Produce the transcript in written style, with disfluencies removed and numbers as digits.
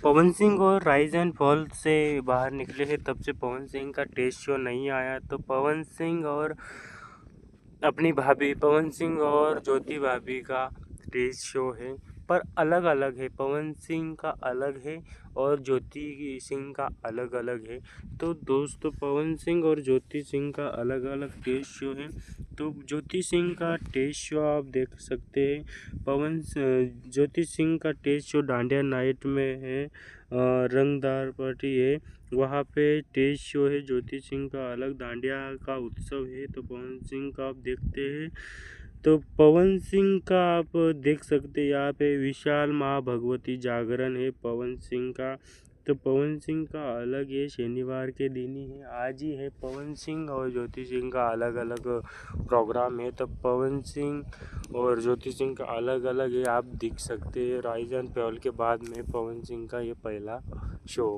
पवन सिंह और rise and fall से बाहर निकले हैं तब से पवन सिंह का टेस्ट शो नहीं आया। तो पवन सिंह और अपनी भाभी पवन सिंह और ज्योति भाभी का टेस्ट शो है, पर अलग अलग है। पवन सिंह का अलग है और ज्योति सिंह का अलग अलग है। तो दोस्तों पवन सिंह और ज्योति सिंह का अलग अलग टेस्ट शो है। तो ज्योति सिंह का टेस्ट शो आप देख सकते हैं। ज्योति सिंह का टेस्ट शो डांडिया नाइट में है, रंगदार पार्टी है, वहाँ पे टेस्ट शो है। ज्योति सिंह का अलग डांडिया का उत्सव है। तो पवन सिंह का आप देखते हैं, तो पवन सिंह का आप देख सकते हैं यहाँ पे विशाल माँ भगवती जागरण है पवन सिंह का। तो पवन सिंह का अलग है, शनिवार के दिन ही है, आज ही है। पवन सिंह और ज्योति सिंह का अलग अलग प्रोग्राम है। तो पवन सिंह और ज्योति सिंह का अलग अलग है, आप देख सकते हैं। राइज एंड फॉल के बाद में पवन सिंह का ये पहला शो।